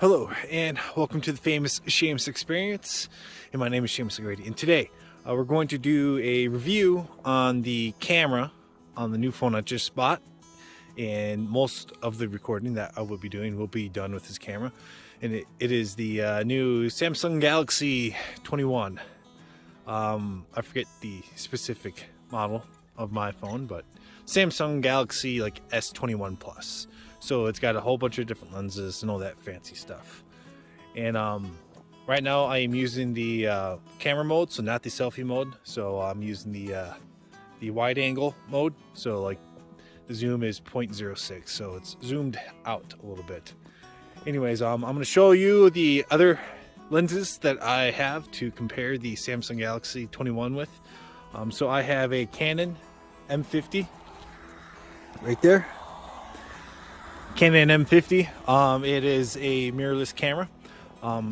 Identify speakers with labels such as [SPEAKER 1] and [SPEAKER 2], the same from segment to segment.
[SPEAKER 1] Hello and welcome to the famous Shamus experience, and my name is Shamus, and today we're going to do a review on the camera on the new phone I just bought, and most of the recording that I will be doing will be done with this camera, and it is the new Samsung Galaxy 21. I forget the specific model of my phone, but Samsung Galaxy like S21 Plus. So it's got a whole bunch of different lenses and all that fancy stuff. And right now I am using the camera mode, so not the selfie mode. So I'm using the wide angle mode. So like the zoom is 0.06, so it's zoomed out a little bit. Anyways, I'm going to show you the other lenses that I have to compare the Samsung Galaxy 21 with. So I have a Canon M50 right there. Canon M50. It is a mirrorless camera.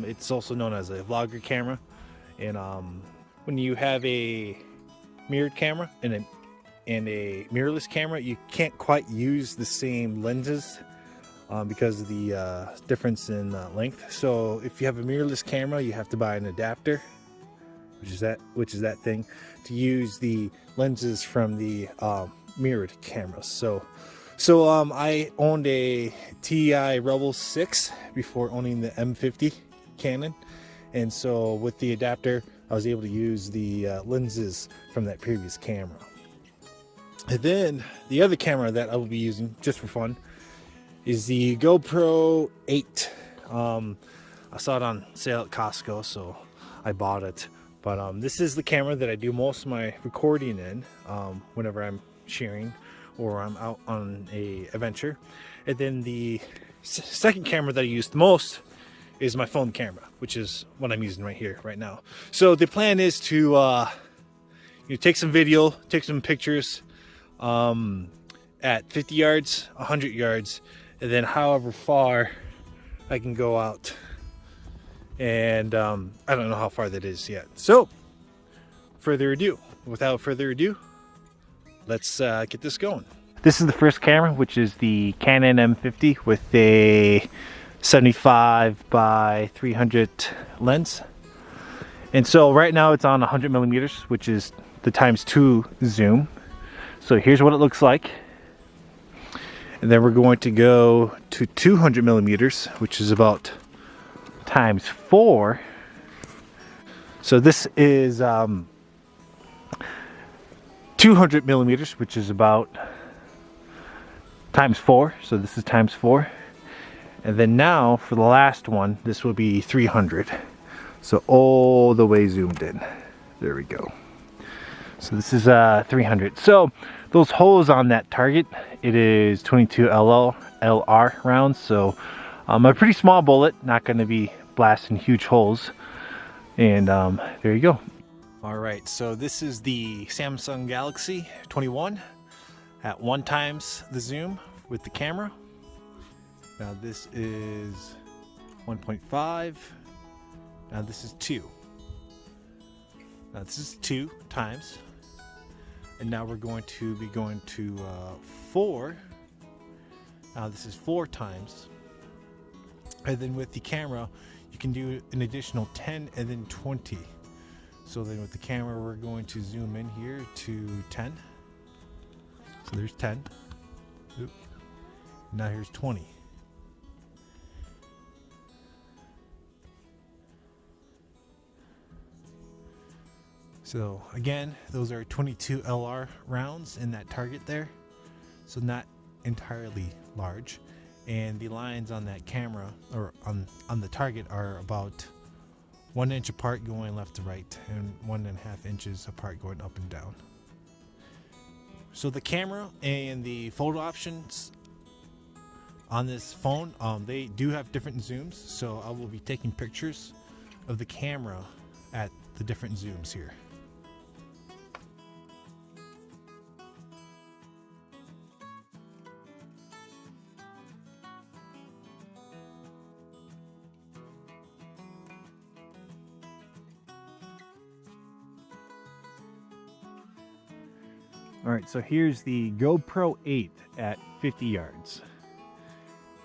[SPEAKER 1] It's also known as a vlogger camera. And when you have a mirrored camera and a mirrorless camera, you can't quite use the same lenses because of the difference in length. So if you have a mirrorless camera, you have to buy an adapter, which is that thing, to use the lenses from the mirrored cameras. So I owned a TI Rebel 6 before owning the M50 Canon, and so with the adapter I was able to use the lenses from that previous camera. And then the other camera that I will be using just for fun is the Gopro 8. I saw it on sale at Costco, so I bought it. But this is the camera that I do most of my recording in whenever I'm sharing or I'm out on a adventure. And then the second camera that I use the most is my phone camera, which is what I'm using right here, right now. So the plan is to take some video, take some pictures at 50 yards, 100 yards, and then however far I can go out. And I don't know how far that is yet. So without further ado, let's get this going. This is the first camera, which is the Canon M50 with a 75 by 300 lens. And so right now it's on 100 millimeters, which is the ×2 zoom. So here's what it looks like. And then we're going to go to 200 millimeters, which is about ×4. So this is 200 millimeters, which is about ×4. So this is ×4. And then now for the last one, this will be 300. So all the way zoomed in. There we go. So this is 300. So those holes on that target, it is 22 LR rounds. So a pretty small bullet, not going to be blasting huge holes. And there you go. All right, so this is the Samsung Galaxy 21 at 1x the zoom with the camera. Now this is 1.5. Now this is 2. Now this is 2 times. And now we're going to be going to 4. Now this is 4 times. And then with the camera, you can do an additional 10 and then 20. So then with the camera, we're going to zoom in here to 10. So there's 10. Oop. Now here's 20. So again, those are 22 LR rounds in that target there. So not entirely large. And the lines on that camera, or on the target, are about 1 inch apart going left to right, and 1.5 inches apart going up and down. So the camera and the photo options on this phone, they do have different zooms. So I will be taking pictures of the camera at the different zooms here. All right, so here's the GoPro 8 at 50 yards.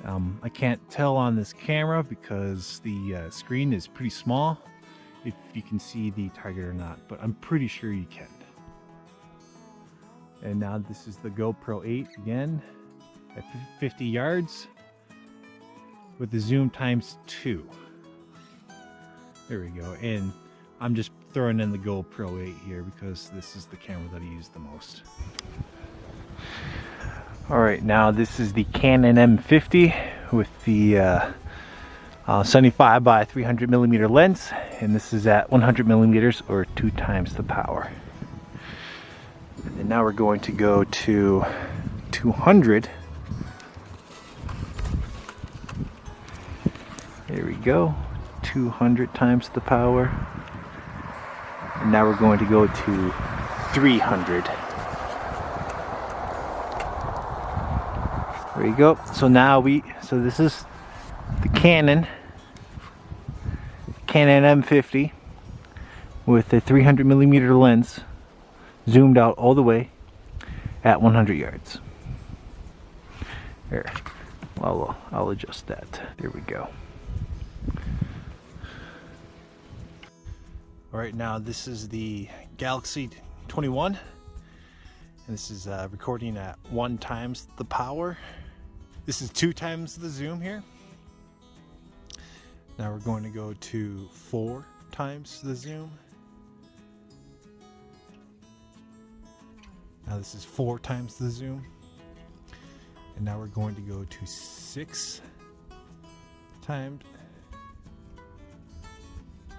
[SPEAKER 1] I can't tell on this camera because the screen is pretty small if you can see the target or not, but I'm pretty sure you can. And now this is the GoPro 8 again at 50 yards with the zoom times 2. There we go. And I'm just throwing in the GoPro 8 here because this is the camera that I use the most. Alright, now this is the Canon M50 with the 75 by 300 millimeter lens, and this is at 100 millimeters or 2 times the power. And now we're going to go to 200. There we go, 200 times the power. And now we're going to go to 300. There you go. So now so this is the Canon M50 with a 300 millimeter lens, zoomed out all the way at 100 yards. There, I'll adjust that. There we go. All right, now this is the Galaxy 21, and this is recording at 1 times the power. This is 2 times the zoom here. Now we're going to go to 4 times the zoom. Now this is 4 times the zoom. And now we're going to go to 6 times.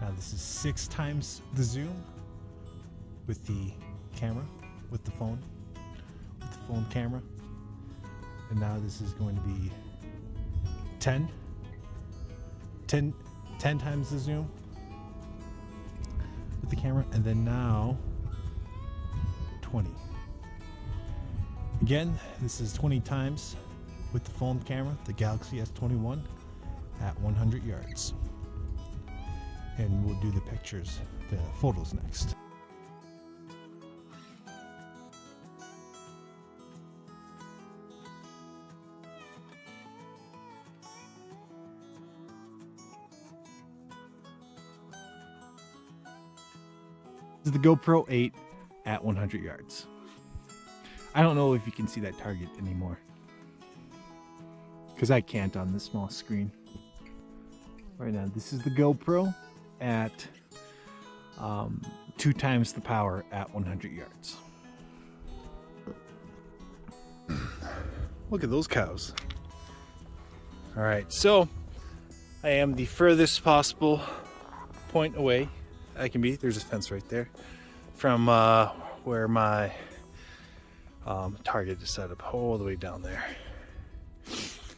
[SPEAKER 1] Now this is 6 times the zoom with the camera, with the phone camera. And now this is going to be 10 times the zoom with the camera, and then now 20. Again, this is 20 times with the phone camera, the Galaxy S21 at 100 yards. And we'll do the pictures, the photos next. This is the GoPro 8 at 100 yards. I don't know if you can see that target anymore, because I can't on this small screen. Right now, this is the GoPro at 2 times the power at 100 yards. Look at those cows. All right, so I am the furthest possible point away I can be. There's a fence right there from where my target is set up, all the way down there.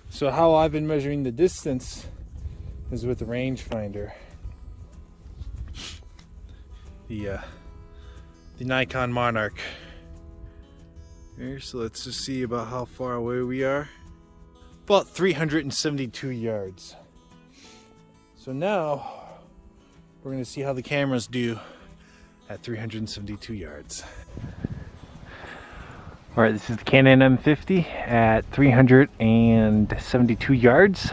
[SPEAKER 1] So how I've been measuring the distance is with the rangefinder. The Nikon Monarch. Here, so let's just see about how far away we are. About 372 yards. So now we're going to see how the cameras do at 372 yards. All right, this is the Canon M50 at 372 yards.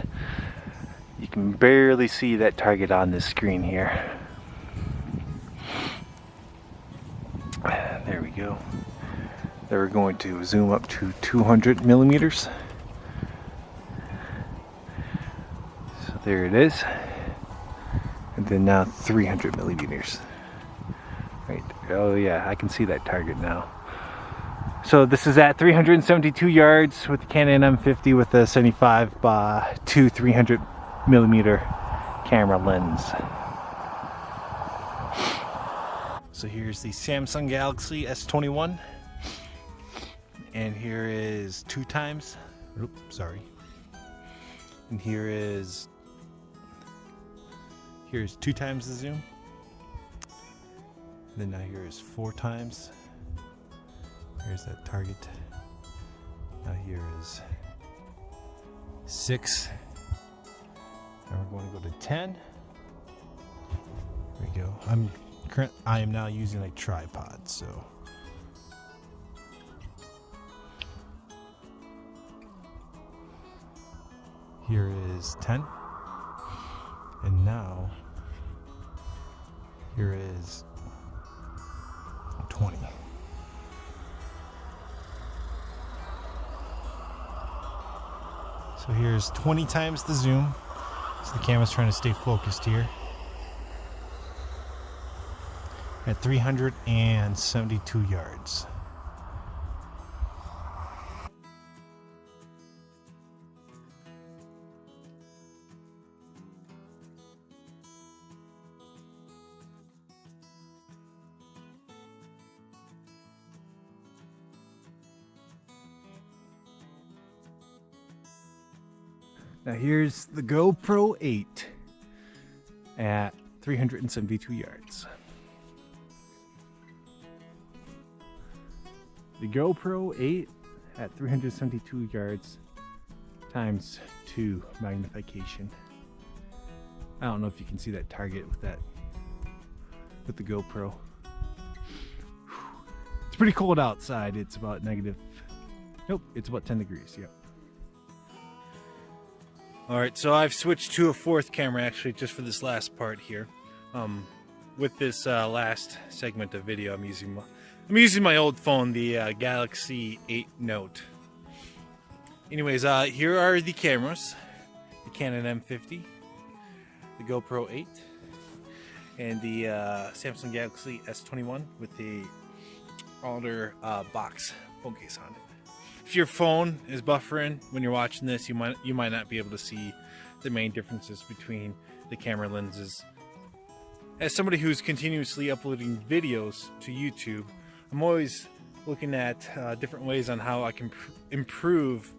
[SPEAKER 1] You can barely see that target on this screen here. There we go. Then we're going to zoom up to 200 millimeters. So there it is. And then now 300 millimeters. Right. Oh yeah, I can see that target now. So this is at 372 yards with the Canon M50 with a 75 by 2 300 millimeter camera lens. So here's the Samsung Galaxy S21, and here is 2 times. Oops, sorry. And here's 2 times the zoom. And then now here is 4 times. Here's that target. Now here is 6. Now we're going to go to 10. There we go. I am now using a tripod, so Here is 10. And now here is 20. So here's 20 times the zoom. So the camera's trying to stay focused here. At 372 yards. Now here's the GoPro 8 at 372 yards. The GoPro 8 at 372 yards times 2 magnification. I don't know if you can see that target with the GoPro. It's pretty cold outside. It's about it's about 10 degrees. Yep. Alright, so I've switched to a fourth camera actually just for this last part here. With this last segment of video, I'm using my old phone, the Galaxy 8 Note. Anyways, here are the cameras. The Canon M50, the GoPro 8, and the Samsung Galaxy S21 with the older box phone case on it. If your phone is buffering when you're watching this, you might not be able to see the main differences between the camera lenses. As somebody who's continuously uploading videos to YouTube, I'm always looking at different ways on how I can improve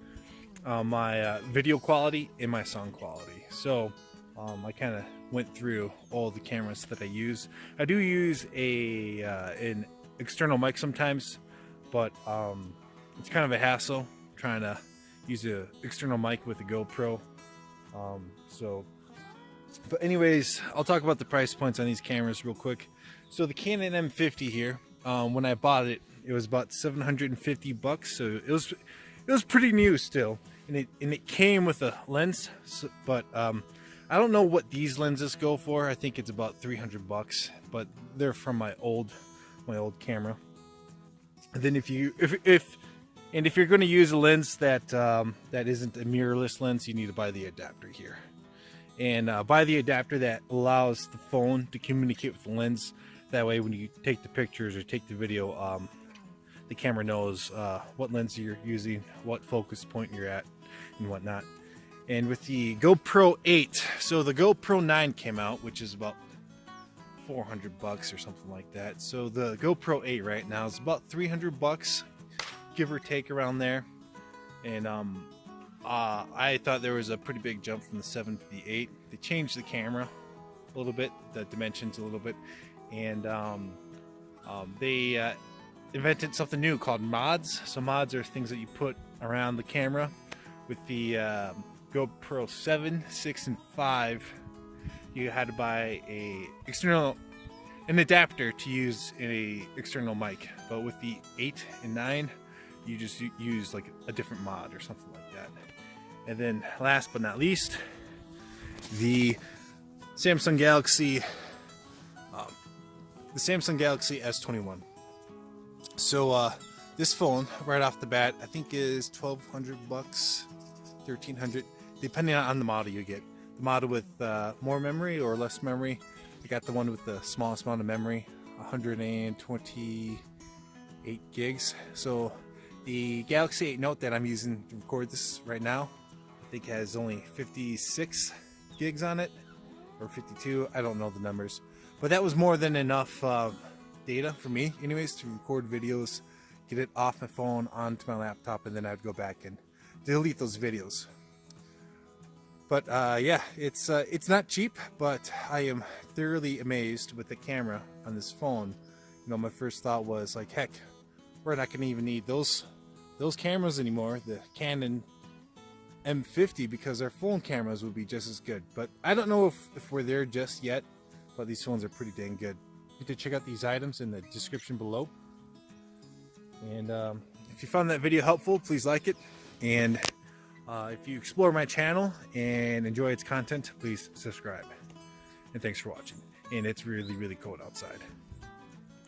[SPEAKER 1] my video quality and my sound quality. So I kind of went through all the cameras that I use. I do use an external mic sometimes, but it's kind of a hassle trying to use an external mic with a GoPro. But anyways, I'll talk about the price points on these cameras real quick. So the Canon M50 here, when I bought it, it was about 750 bucks. So it was pretty new still, and it came with a lens. But I don't know what these lenses go for. I think it's about 300 bucks, but they're from my old camera. And then if you're going to use a lens that isn't a mirrorless lens, you need to buy the adapter here. And buy the adapter that allows the phone to communicate with the lens. That way when you take the pictures or take the video, the camera knows what lens you're using, what focus point you're at, and whatnot. And with the GoPro 8, so the GoPro 9 came out, which is about 400 bucks or something like that. So the GoPro 8 right now is about 300 bucks. Give or take around there. And I thought there was a pretty big jump from the 7 to the 8. They changed the camera a little bit, the dimensions a little bit, and they invented something new called mods. So mods are things that you put around the camera. With the GoPro 7, 6, and 5, you had to buy an adapter to use an external mic. But with the 8 and 9, you just use like a different mod or something like that. And then last but not least, the Samsung Galaxy S21. So this phone right off the bat I think is 1,200 bucks, 1,300, depending on the model you get. The model with more memory or less memory, I got the one with the smallest amount of memory, 128 gigs. So the Galaxy 8 Note that I'm using to record this right now, I think has only 56 gigs on it, or 52, I don't know the numbers. But that was more than enough data for me anyways to record videos, get it off my phone onto my laptop, and then I'd go back and delete those videos. But yeah, it's not cheap, but I am thoroughly amazed with the camera on this phone. You know, my first thought was like, heck, we're not going to even need those cameras anymore, the Canon M50, because our phone cameras would be just as good. But I don't know if we're there just yet, but these phones are pretty dang good. You can check out these items in the description below. And if you found that video helpful, please like it. And If you explore my channel and enjoy its content, please subscribe. And thanks for watching. And it's really, really cold outside.